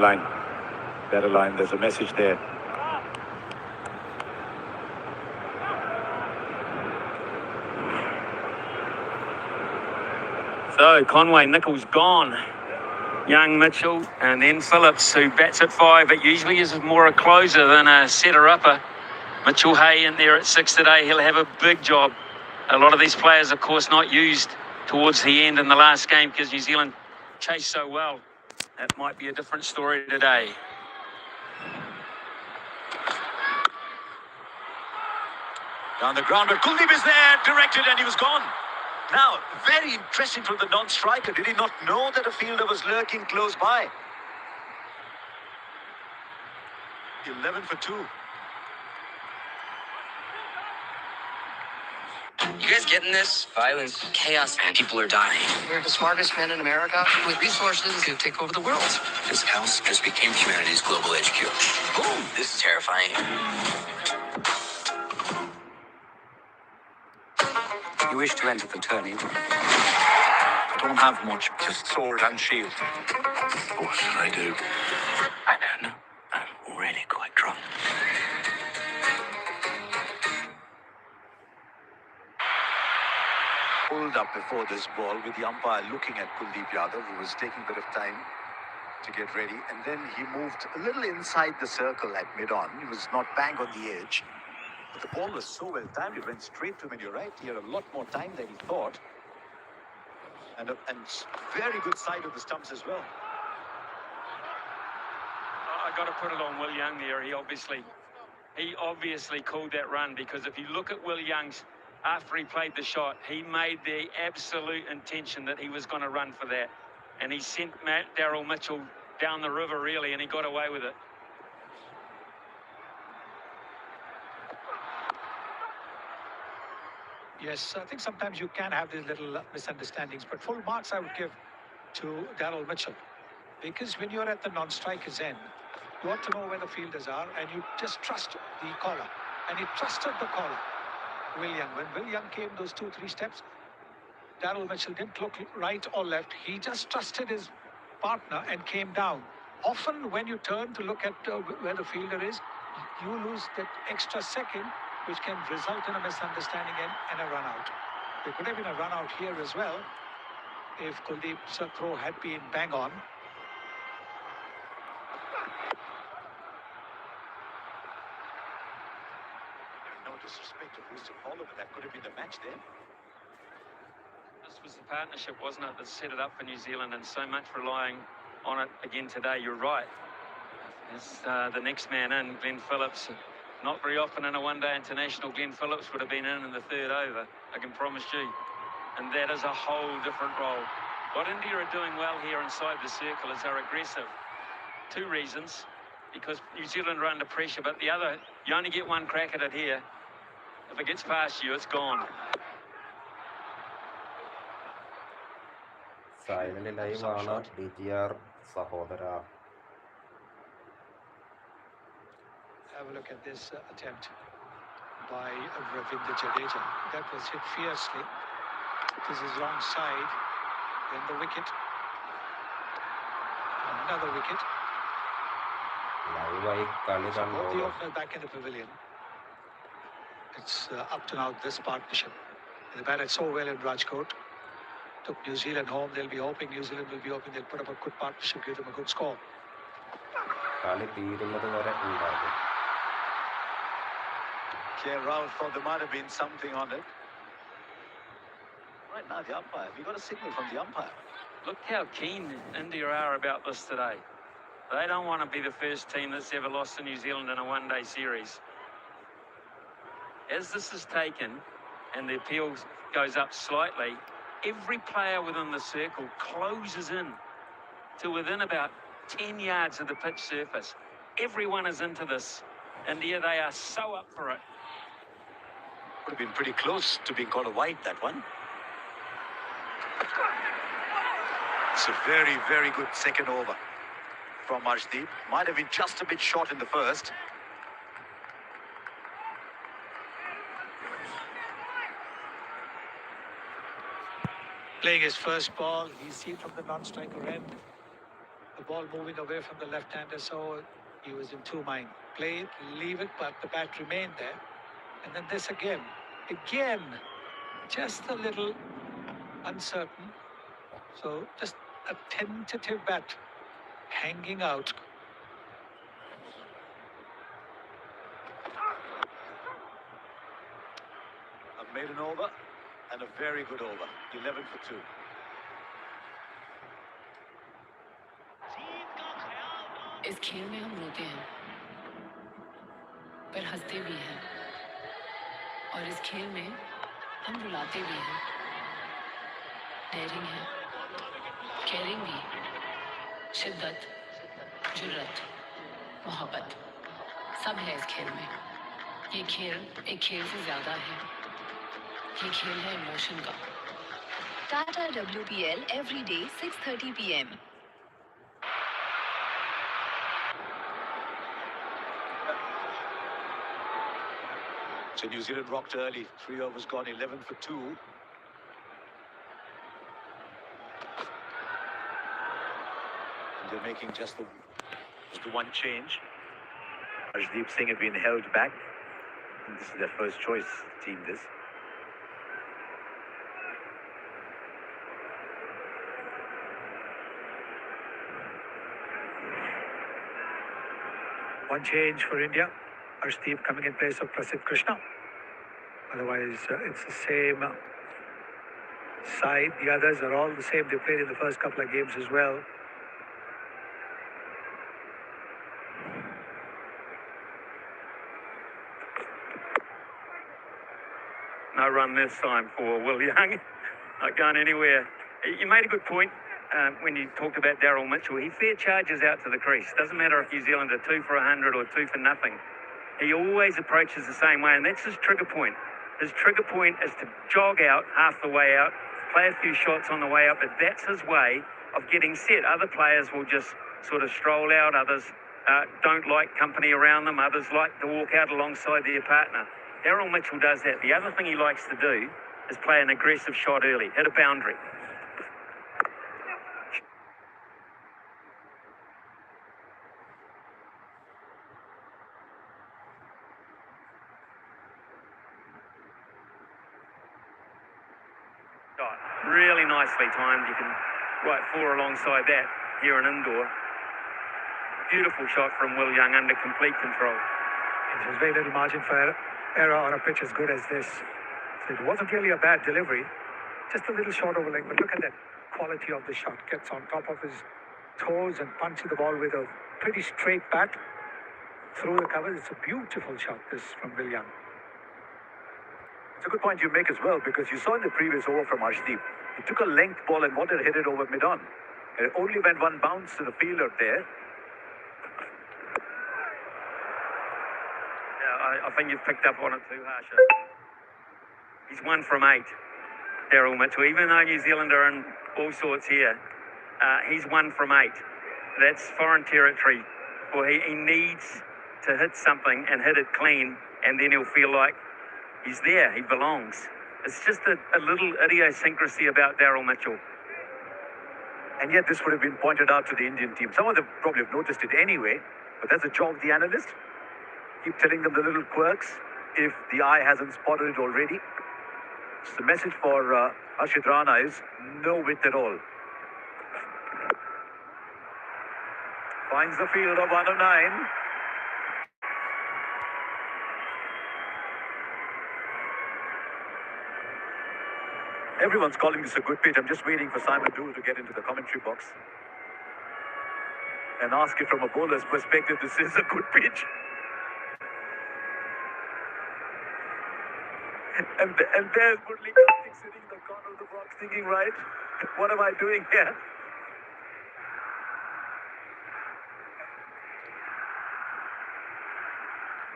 line. Better line. There's a message there. So Conway, Nichols gone. Young, Mitchell, and then Phillips, who bats at 5. It usually is more a closer than a setter-upper. Mitchell Hay in there at 6 today. He'll have a big job. A lot of these players, of course, not used towards the end in the last game because New Zealand chased so well. That might be a different story today. Down the ground, but Kuldeep is there, directed, and he was gone. Now, very interesting from the non-striker. Did he not know that a fielder was lurking close by? 11 for 2. You guys getting this? Violence, chaos, and people are dying. We're the smartest men in America with resources to take over the world. This house just became humanity's global HQ. Boom! This is terrifying. You wish to enter the tourney? I don't have much, just sword and shield. What should I do? I don't know. I'm really quite drunk. Pulled up before this ball with the umpire looking at Kuldeep Yadav, who was taking a bit of time to get ready. And then he moved a little inside the circle at mid-on. He was not bang on the edge. But the ball was so well timed, it went straight to him, and you're right, he had a lot more time than he thought. And very good side of the stumps as well. I got to put it on Will Young there. He obviously called that run, because if you look at Will Young's, after he played the shot, he made the absolute intention that he was going to run for that. And he sent Daryl Mitchell down the river, really, and he got away with it. Yes, I think sometimes you can have these little misunderstandings, but full marks I would give to Daryl Mitchell. Because when you're at the non-striker's end, you ought to know where the fielders are, and you just trust the caller. And he trusted the caller, Will Young. When Will Young came those 2-3 steps, Daryl Mitchell didn't look right or left. He just trusted his partner and came down. Often when you turn to look at where the fielder is, you lose that extra second, which can result in a misunderstanding and a run out. There could have been a run out here as well if Kuldeep's throw had been bang on. No disrespect to who's to follow, but that could have been the match there. This was the partnership, wasn't it, that set it up for New Zealand, and so much relying on it again today. You're right. As the next man in, Glenn Phillips. Not very often in a one-day international, Glenn Phillips would have been in the 3rd over, I can promise you. And that is a whole different role. What India are doing well here inside the circle is they're aggressive. 2 reasons. Because New Zealand are under pressure, but the other, you only get one crack at it here. If it gets past you, it's gone. Finally, live on DTR Sahodara. Have a look at this attempt by Ravindra Jadeja. That was hit fiercely. This is wrong side. Then the wicket. Another wicket. So both the openers back in the pavilion. It's up to now this partnership. They batted so well in Rajkot. Took New Zealand home. They'll be hoping New Zealand will be hoping they'll put up a good partnership, give them a good score. Rao thought there might have been something on it. Right now, the umpire. We got a signal from the umpire. Look how keen India are about this today. They don't want to be the first team that's ever lost to New Zealand in a one-day series. As this is taken and the appeal goes up slightly, every player within the circle closes in to within about 10 yards of the pitch surface. Everyone is into this. India, they are so up for it. Would have been pretty close to being called a wide, that one. It's a very, very good second over from Arshdeep. Might have been just a bit short in the first. Playing his first ball, he's seen from the non-striker end. The ball moving away from the left-hander, so he was in two mind. Play it, leave it, but the bat remained there. And then this again, just a little uncertain. So just a tentative bat hanging out. A maiden over and a very good over. 11 for 2. इस खेल में हम रोते हैं पर हंसते भी हैं और इस खेल में हम रुलाते भी हैं डेयरिंग है केयरिंग भी शिद्दत जुर्रत मोहब्बत सब है इस खेल में ये खेल एक खेल से ज़्यादा है ये खेल है इमोशन का Tata WPL every day 6:30 p.m. So New Zealand rocked early. 3 overs gone, 11 for 2. And they're making just the one change. Arshdeep Singh had been held back. And this is their first choice team, this. One change for India. Arshdeep coming in place of Prasidh Krishna. Otherwise, it's the same side. The others are all the same. They played in the first couple of games as well. No run this time for Will Young. Not going anywhere. You made a good point when you talked about Daryl Mitchell. He fair charges out to the crease. Doesn't matter if New Zealand are 2 for 100 or 2 for nothing. He always approaches the same way, and that's his trigger point. His trigger point is to jog out half the way out, play a few shots on the way up, but that's his way of getting set. Other players will just sort of stroll out. Others don't like company around them. Others like to walk out alongside their partner. Daryl Mitchell does that. The other thing he likes to do is play an aggressive shot early, hit a boundary. Really nicely timed. You can write 4 alongside that here in indoor. Beautiful shot from Will Young under complete control. There's very little margin for error on a pitch as good as this. So it wasn't really a bad delivery. Just a little short over leg, but look at that quality of the shot. Gets on top of his toes and punches the ball with a pretty straight bat through the covers. It's a beautiful shot, this, from Will Young. It's a good point you make as well, because you saw in the previous over from Arshdeep, he took a length ball and wanted to hit it over mid-on. And it only went one bounce to the fielder there. Yeah, I think you've picked up on it too, Harsha. He's 1 from 8, Daryl Mitchell. Even though New Zealand are in all sorts here, he's 1 from 8. That's foreign territory. Well, he needs to hit something and hit it clean, and then he'll feel like he's there, he belongs. It's just a little idiosyncrasy about Daryl Mitchell. And yet this would have been pointed out to the Indian team. Some of them probably have noticed it anyway, but that's the job of the analyst. Keep telling them the little quirks if the eye hasn't spotted it already. So the message for Harshit Rana is no width at all. Finds the field of 1 of 9. Everyone's calling this a good pitch. I'm just waiting for Simon Dool to get into the commentary box and ask if from a bowler's perspective this is a good pitch. And there's Murali Kartik sitting in the corner of the box thinking, right, what am I doing here?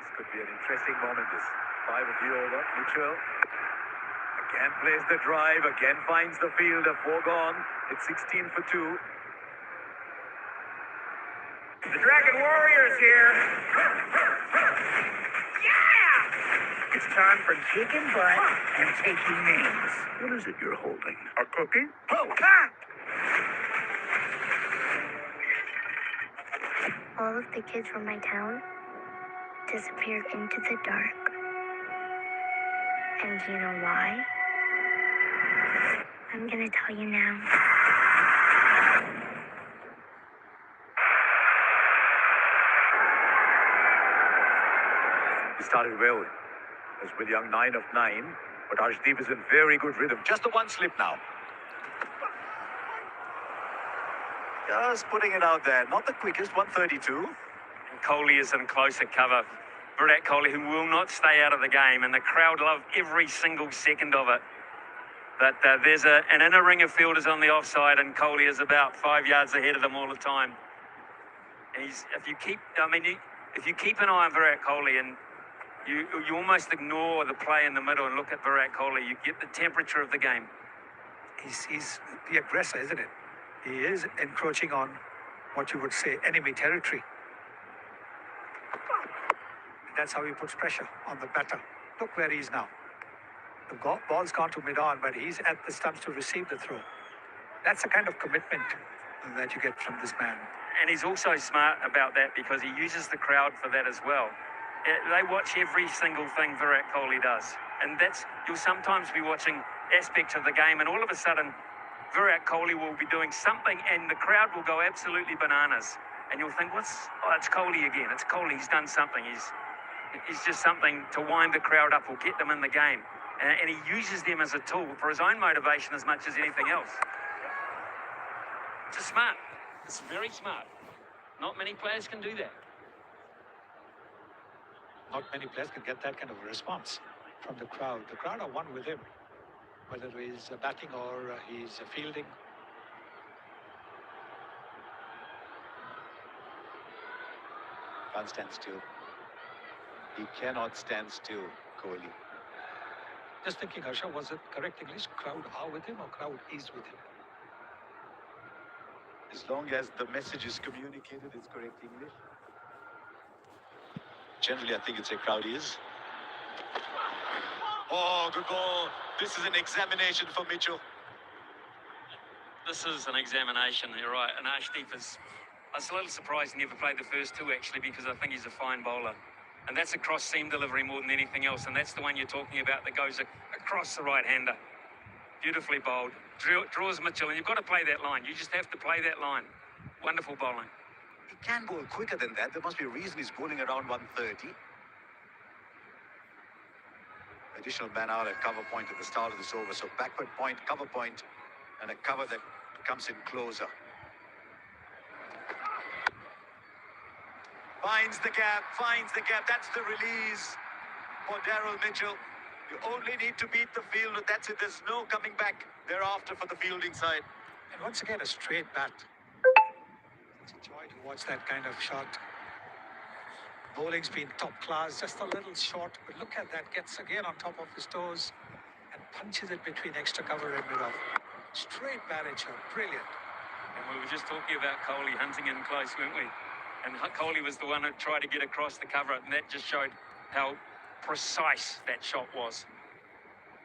This could be an interesting moment, this 5 of the over. Mitchell again plays the drive, again finds the field, a 4 gone. It's 16 for 2. The Dragon Warriors here. Yeah! It's time for kicking butt and taking names. What is it you're holding? A cookie? Oh, ah! all of the kids from my town disappeared into the dark. And you know why? I'm gonna tell you now. He started well. As with young 9 of 9, but Arshdeep is in very good rhythm. Just the one slip now. Just putting it out there. Not the quickest, 132. And Kohli is in closer cover. Virat Kohli, who will not stay out of the game, and the crowd love every single second of it. But there's an inner ring of fielders on the offside, and Kohli is about 5 yards ahead of them all the time. And if you keep an eye on Virat Kohli and you almost ignore the play in the middle and look at Virat Kohli, you get the temperature of the game. He's the aggressor, isn't it? He is encroaching on what you would say enemy territory. That's how he puts pressure on the batter. Look where he is now. The ball's gone to mid-on, but he's at the stumps to receive the throw. That's the kind of commitment that you get from this man. And he's also smart about that because he uses the crowd for that as well. They watch every single thing Virat Kohli does. And you'll sometimes be watching aspects of the game and all of a sudden Virat Kohli will be doing something and the crowd will go absolutely bananas. And you'll think, it's Kohli again. It's Kohli, he's done something. He's just something to wind the crowd up or get them in the game. And he uses them as a tool for his own motivation as much as anything else. It's smart. It's very smart. Not many players can do that. Not many players can get that kind of a response from the crowd. The crowd are one with him, whether he's batting or he's fielding. Can't stand still. He cannot stand still, Kohli. Just thinking, Harsha, was it correct English? Crowd are with him or crowd is with him? As long as the message is communicated, it's correct English. Generally, I think it's a crowd is. Oh, good ball. This is an examination for Mitchell. This is an examination, you're right. And Arshdeep I was a little surprised he never played the first two, actually, because I think he's a fine bowler. And that's a cross-seam delivery more than anything else. And that's the one you're talking about that goes across the right-hander. Beautifully bowled. Draws Mitchell, and you've got to play that line. You just have to play that line. Wonderful bowling. He can bowl quicker than that. There must be a reason he's bowling around 130. Additional man out at cover point at the start of this over. So backward point, cover point, and a cover that comes in closer. Finds the gap. That's the release for Daryl Mitchell. You only need to beat the field. That's it. There's no coming back thereafter for the fielding side. And once again, a straight bat. It's a joy to watch that kind of shot. Bowling's been top class, just a little short, but look at that. Gets again on top of his toes and punches it between extra cover and mid-off. Straight batted shot. Brilliant. And we were just talking about Kohli hunting in close, weren't we? And Kohli was the one who tried to get across the cover, and that just showed how precise that shot was.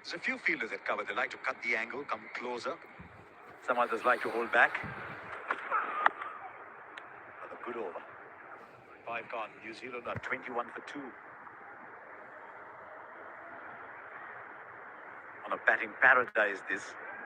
There's a few fielders at cover. They like to cut the angle, come closer. Some others like to hold back. Another good over. 5 gone. New Zealand are 21 for 2. On a batting paradise, this.